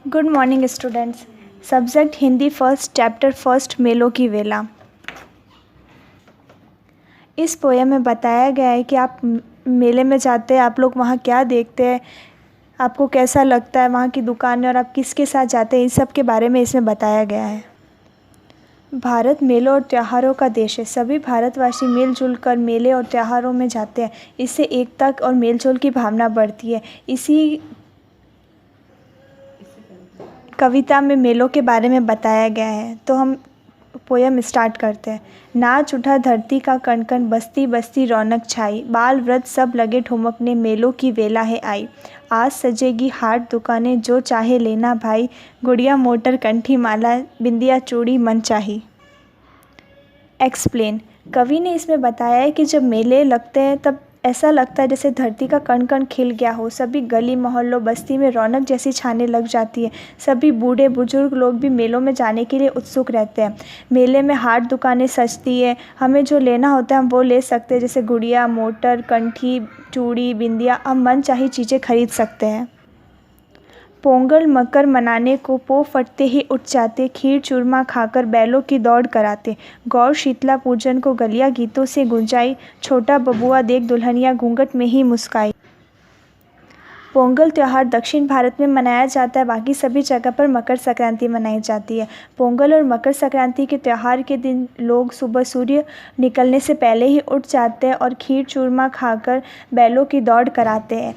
Good morning students. Subject Hindi first, chapter first, मेलों की वेला। इस पोयम में बताया गया है कि आप मेले में जाते हैं, आप लोग वहाँ क्या देखते हैं, आपको कैसा लगता है वहाँ की दुकानें और आप किसके साथ जाते हैं, इन सब के बारे में इसमें बताया गया है। भारत मेलों और त्योहारों का देश है। सभी भारतवासी मिलजुल कर मेले और त्योहारों में जाते हैं। इससे एकता और मेलजोल की भावना बढ़ती है। इसी कविता में मेलों के बारे में बताया गया है। तो हम पोयम स्टार्ट करते हैं। नाच उठा धरती का कण कण, बस्ती बस्ती रौनक छाई, बाल वृद्ध सब लगे ठुमकने, मेलों की वेला है आई। आज सजेगी हाट दुकानें, जो चाहे लेना भाई, गुड़िया मोटर कंठी माला, बिंदिया चूड़ी मन चाही। एक्सप्लेन। कवि ने इसमें बताया है कि जब मेले लगते हैं तब ऐसा लगता है जैसे धरती का कण कण खिल गया हो। सभी गली मोहल्लों बस्ती में रौनक जैसी छाने लग जाती है। सभी बूढ़े बुजुर्ग लोग भी मेलों में जाने के लिए उत्सुक रहते हैं। मेले में हाट दुकानें सजती है। हमें जो लेना होता है हम वो ले सकते हैं, जैसे गुड़िया मोटर कंठी चूड़ी बिंदिया। हम मन चाही चीज़ें खरीद सकते हैं। पोंगल मकर मनाने को पो फटते ही उठ जाते, खीर चूरमा खाकर बैलों की दौड़ कराते। गौर शीतला पूजन को गलियां गीतों से गुंजाई, छोटा बबुआ देख दुल्हनिया घूंघट में ही मुस्काई। पोंगल त्यौहार दक्षिण भारत में मनाया जाता है, बाकी सभी जगह पर मकर संक्रांति मनाई जाती है। पोंगल और मकर संक्रांति के त्यौहार के दिन लोग सुबह सूर्य निकलने से पहले ही उठ जाते हैं और खीर चूरमा खाकर बैलों की दौड़ कराते हैं।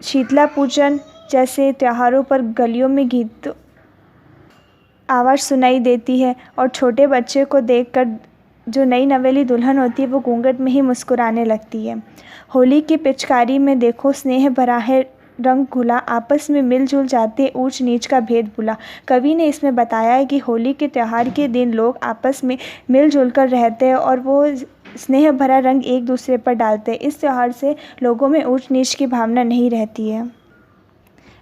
शीतला पूजन जैसे त्योहारों पर गलियों में गीत आवाज़ सुनाई देती है और छोटे बच्चे को देखकर जो नई नवेली दुल्हन होती है वो घूंघट में ही मुस्कुराने लगती है। होली की पिचकारी में देखो स्नेह भरा है रंग घुला, आपस में मिलजुल जाते ऊंच नीच का भेद भुला। कवि ने इसमें बताया है कि होली के त्यौहार के दिन लोग आपस में मिलजुल कर रहते हैं और वो स्नेह भरा रंग एक दूसरे पर डालते हैं। इस त्यौहार से लोगों में ऊंच नीच की भावना नहीं रहती है।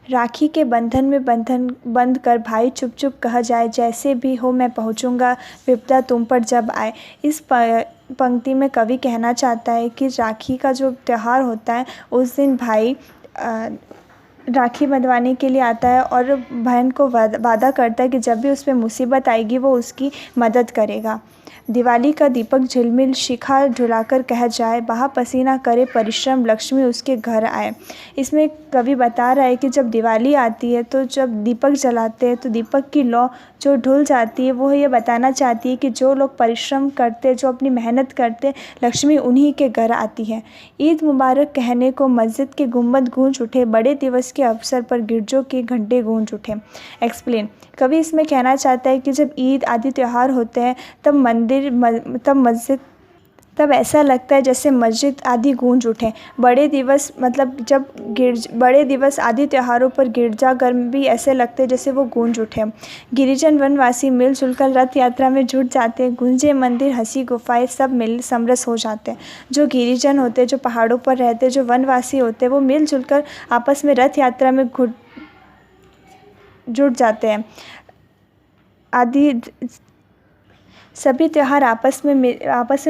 राखी के बंधन में बंधन बंध कर भाई चुप चुप कह जाए, जैसे भी हो मैं पहुंचूंगा विपदा तुम पर जब आए। इस पंक्ति में कवि कहना चाहता है कि राखी का जो त्यौहार होता है उस दिन भाई राखी बंधवाने के लिए आता है और बहन को वादा करता है कि जब भी उस पर मुसीबत आएगी वो उसकी मदद करेगा। दिवाली का दीपक झिलमिल शिखा ढुलाकर कह जाए, बहा पसीना करे परिश्रम लक्ष्मी उसके घर आए। इसमें कवि बता रहा है कि जब दिवाली आती है तो जब दीपक जलाते हैं तो दीपक की लौ जो ढुल जाती है वो ये बताना चाहती है कि जो लोग परिश्रम करते, जो अपनी मेहनत करते, लक्ष्मी उन्हीं के घर आती है। ईद मुबारक कहने को मस्जिद के गुंबद गूंज उठे, बड़े दिवस के अवसर पर गिरजों के घंटे गूंज उठे। एक्सप्लेन। कवि इसमें कहना चाहता है कि जब ईद आदि त्यौहार होते हैं तब ऐसा लगता है जैसे मस्जिद आदि गूंज उठे। बड़े दिवस मतलब जब बड़े दिवस आदि त्योहारों पर गिरजाघर में भी ऐसे लगते हैं जैसे वो गूंज उठे। गिरिजन वनवासी मिलजुल कर रथ यात्रा में जुट जाते हैं, गुंजे मंदिर हंसी गुफाएं सब मिल समरस हो जाते हैं। जो गिरिजन होते हैं, जो पहाड़ों पर रहते हैं, जो वनवासी होते हैं, वो मिलजुल कर आपस में रथ यात्रा में जुट जाते हैं। आदि सभी त्यौहार आपस में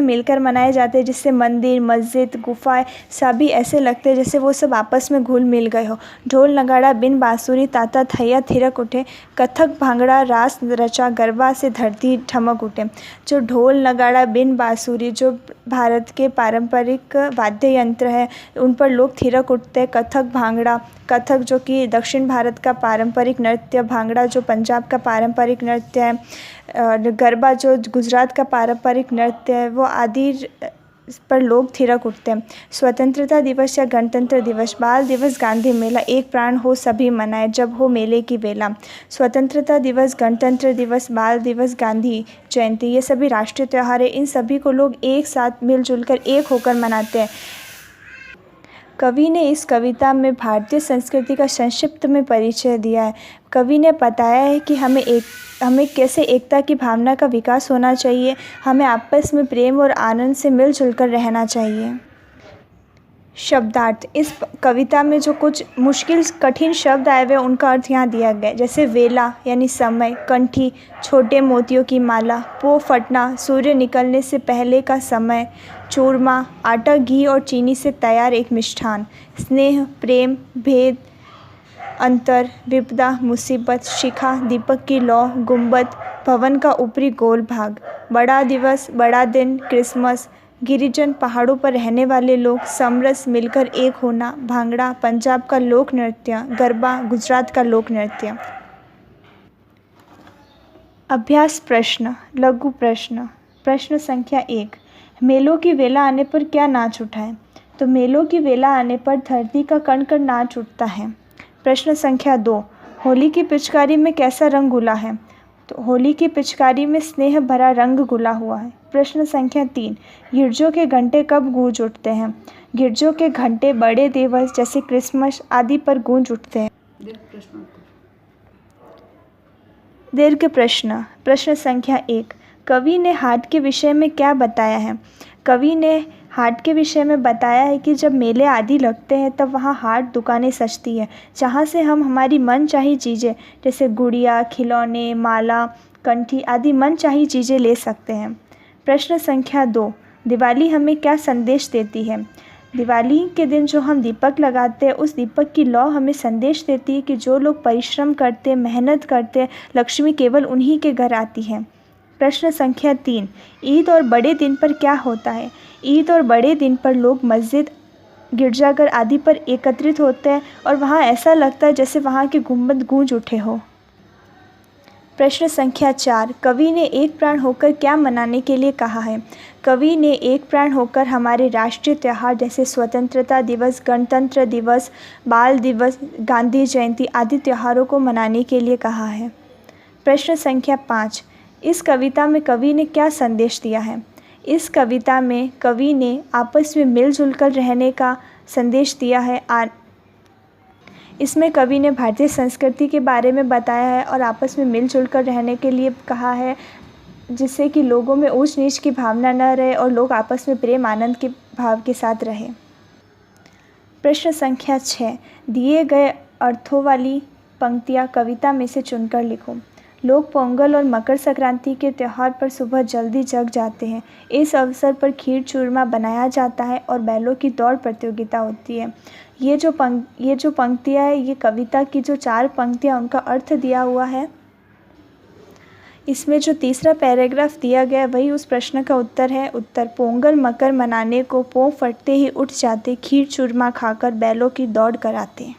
मिलकर मनाए जाते हैं, जिससे मंदिर मस्जिद गुफाएं सभी ऐसे लगते हैं जैसे वो सब आपस में घुल मिल गए हो। ढोल नगाड़ा बिन बांसुरी ताता थैया थिरक उठे, कथक भांगड़ा रास रचा गरबा से धरती ठमक उठे। जो ढोल नगाड़ा बिन बांसुरी जो भारत के पारंपरिक वाद्य यंत्र है उन पर लोग थिरक उठते हैं। कथक भांगड़ा, कथक जो कि दक्षिण भारत का पारंपरिक नृत्य, भांगड़ा जो पंजाब का पारंपरिक नृत्य है, गरबा जो गुजरात का पारंपरिक नृत्य है, वो आदि पर लोग थिरक उठते हैं। स्वतंत्रता दिवस या गणतंत्र दिवस, बाल दिवस गांधी मेला, एक प्राण हो सभी मनाए जब हो मेले की बेला। स्वतंत्रता दिवस, गणतंत्र दिवस, बाल दिवस, गांधी जयंती, ये सभी राष्ट्रीय त्यौहार है। इन सभी को लोग एक साथ मिलजुल कर एक होकर मनाते हैं। कवि ने इस कविता में भारतीय संस्कृति का संक्षिप्त में परिचय दिया है। कवि ने बताया है कि हमें कैसे एकता की भावना का विकास होना चाहिए, हमें आपस में प्रेम और आनंद से मिलजुल कर रहना चाहिए। शब्दार्थ। इस कविता में जो कुछ मुश्किल कठिन शब्द आए हुए उनका अर्थ यहाँ दिया गया है, जैसे वेला यानी समय, कंठी छोटे मोतियों की माला, पो फटना सूर्य निकलने से पहले का समय, चूरमा आटा घी और चीनी से तैयार एक मिष्ठान, स्नेह प्रेम भेद अंतर, विपदा, मुसीबत, शिखा, दीपक की लौ, गुंबद, भवन का ऊपरी गोल भाग, बड़ा दिवस, बड़ा दिन, क्रिसमस, गिरिजन, पहाड़ों पर रहने वाले लोग, समरस, मिलकर एक होना, भांगड़ा, पंजाब का लोक नृत्य, गरबा, गुजरात का लोक नृत्य। अभ्यास प्रश्न, लघु प्रश्न। प्रश्न संख्या 1, मेलों की वेला आने पर क्या नाच उठा है? तो मेलों की वेला आने पर धरती का कण कण नाच उठता है। प्रश्न संख्या 2, होली की पिचकारी में कैसा रंग घुला है? तो होली की पिचकारी में स्नेह भरा रंग घुला हुआ है। प्रश्न संख्या 3, गिरजों के घंटे कब गूंज उठते हैं? गिरजों के घंटे बड़े दिवस जैसे क्रिसमस आदि पर गूंज उठते हैं। दीर्घ प्रश्न। प्रश्न संख्या 1, कवि ने हाट के विषय में क्या बताया है? कवि ने हाट के विषय में बताया है कि जब मेले आदि लगते हैं तब वहाँ हाट दुकानें सजती है, जहाँ से हम हमारी मनचाही चीज़ें जैसे गुड़िया, खिलौने, माला, कंठी आदि मनचाही चीज़ें ले सकते हैं। प्रश्न संख्या 2, दिवाली हमें क्या संदेश देती है? दिवाली के दिन जो हम दीपक लगाते हैं उस दीपक की लौ हमें संदेश देती है कि जो लोग परिश्रम करते, मेहनत करते, लक्ष्मी केवल उन्हीं के घर आती है। प्रश्न संख्या 3, ईद और बड़े दिन पर क्या होता है? ईद और बड़े दिन पर लोग मस्जिद, गिरजाघर आदि पर एकत्रित होते हैं और वहाँ ऐसा लगता है जैसे वहाँ के गुंबद गूंज उठे हो। प्रश्न संख्या 4, कवि ने एक प्राण होकर क्या मनाने के लिए कहा है? कवि ने एक प्राण होकर हमारे राष्ट्रीय त्यौहार जैसे स्वतंत्रता दिवस, गणतंत्र दिवस, बाल दिवस, गांधी जयंती आदि त्योहारों को मनाने के लिए कहा है। प्रश्न संख्या 5, इस कविता में कवि ने क्या संदेश दिया है? इस कविता में कवि ने आपस में मिलजुल कर रहने का संदेश दिया है। इसमें कवि ने भारतीय संस्कृति के बारे में बताया है और आपस में मिलजुल कर रहने के लिए कहा है, जिससे कि लोगों में ऊंच नीच की भावना न रहे और लोग आपस में प्रेम आनंद के भाव के साथ रहें। प्रश्न संख्या 6, दिए गए अर्थों वाली पंक्तियाँ कविता में से चुनकर लिखो। लोग पोंगल और मकर संक्रांति के त्यौहार पर सुबह जल्दी जग जाते हैं। इस अवसर पर खीर चूरमा बनाया जाता है और बैलों की दौड़ प्रतियोगिता होती है। ये जो पंक्तियाँ है, ये कविता की जो 4 पंक्तियाँ उनका अर्थ दिया हुआ है। इसमें जो तीसरा पैराग्राफ दिया गया है वही उस प्रश्न का उत्तर है। उत्तर, पोंगल मकर मनाने को पों फटते ही उठ जाते, खीर चूरमा खाकर बैलों की दौड़ कराते।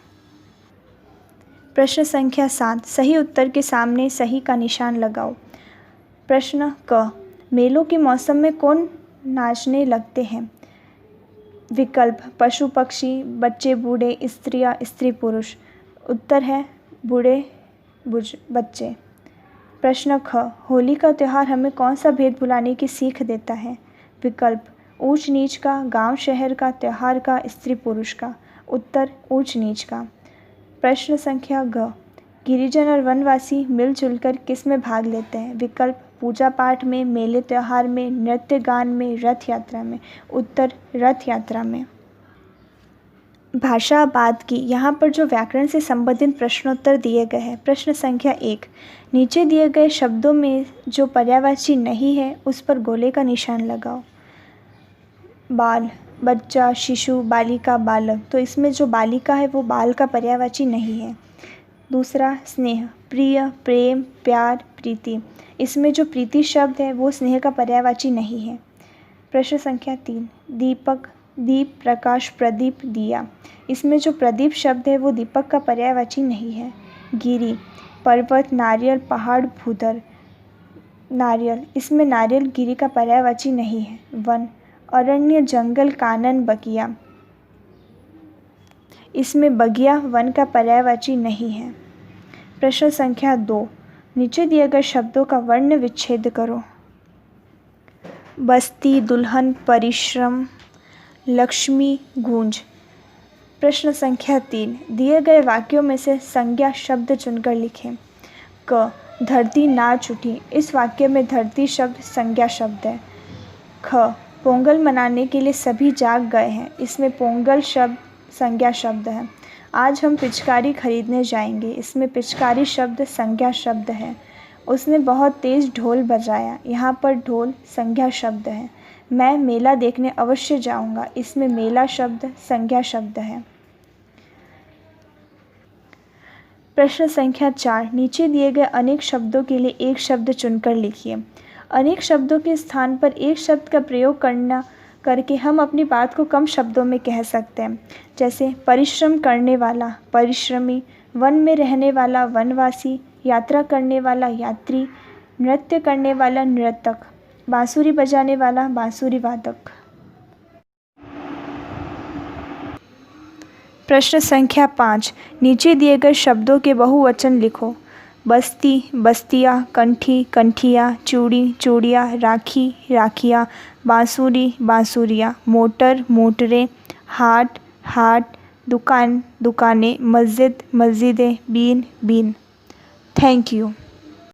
प्रश्न संख्या 7, सही उत्तर के सामने सही का निशान लगाओ। प्रश्न क, मेलों के मौसम में कौन नाचने लगते हैं? विकल्प, पशु पक्षी, बच्चे बूढ़े, स्त्रियाँ, स्त्री पुरुष। उत्तर है बूढ़े बच्चे। प्रश्न ख, होली का त्यौहार हमें कौन सा भेद भुलाने की सीख देता है? विकल्प, ऊंच नीच का, गांव शहर का, त्यौहार का, स्त्री पुरुष का। उत्तर ऊंच नीच का। प्रश्न संख्या ग, गिरिजन और वनवासी मिलजुल कर किस में भाग लेते हैं? विकल्प, पूजा पाठ में, मेले त्यौहार में, नृत्य गान में, रथ यात्रा में। उत्तर रथ यात्रा में। भाषा बाद की, यहाँ पर जो व्याकरण से संबंधित प्रश्नोत्तर दिए गए हैं। प्रश्न संख्या 1, नीचे दिए गए शब्दों में जो पर्यायवाची नहीं है उस पर गोले का निशान लगाओ। बाल, बच्चा, शिशु, बालिका, बालक। तो इसमें जो बालिका है वो बाल का पर्यायवाची नहीं है। दूसरा, स्नेह, प्रिय, प्रेम, प्यार, प्रीति। इसमें जो प्रीति शब्द है वो स्नेह का पर्यायवाची नहीं है। प्रश्न संख्या 3, दीपक, दीप, प्रकाश, प्रदीप, दिया। इसमें जो प्रदीप शब्द है वो दीपक का पर्यायवाची नहीं है। गिरी, पर्वत, नारियल, पहाड़, भूधर, नारियल। इसमें नारियल गिरी का पर्यायवाची नहीं है। वन, अरण्य, जंगल, कानन, बगिया। इसमें बगिया वन का पर्यायवाची नहीं है। प्रश्न संख्या 2, नीचे दिए गए शब्दों का वर्ण विच्छेद करो। बस्ती, दुल्हन, परिश्रम, लक्ष्मी, गूंज। प्रश्न संख्या 3, दिए गए वाक्यों में से संज्ञा शब्द चुनकर लिखें। क, धरती नाच उठी। इस वाक्य में धरती शब्द संज्ञा शब्द है। ख, पोंगल मनाने के लिए सभी जाग गए हैं। इसमें पोंगल शब्द संज्ञा शब्द है। आज हम पिचकारी खरीदने जाएंगे। इसमें पिचकारी शब्द संज्ञा शब्द है। उसने बहुत तेज़ ढोल बजाया। यहाँ पर ढोल संज्ञा शब्द है। मैं मेला देखने अवश्य जाऊँगा। इसमें मेला शब्द संज्ञा शब्द है। प्रश्न संख्या 4, नीचे दिए गए अनेक शब्दों के लिए एक शब्द चुनकर लिखिए। अनेक शब्दों के स्थान पर एक शब्द का प्रयोग करके हम अपनी बात को कम शब्दों में कह सकते हैं। जैसे परिश्रम करने वाला, परिश्रमी, वन में रहने वाला, वनवासी, यात्रा करने वाला, यात्री, नृत्य करने वाला, नर्तक, बांसुरी बजाने वाला, बांसुरी वादक। प्रश्न संख्या 5, नीचे दिए गए शब्दों के बहुवचन लिखो। बस्ती, बस्तियाँ, कंठी, कंठिया, चूड़ी, चूड़ियाँ, राखी, राखियाँ, बांसुरी, बांसुरियाँ, मोटर, मोटरें, हाट, हाट, दुकान, दुकानें, मस्जिद, मस्जिदें, बीन, बीन। Thank you.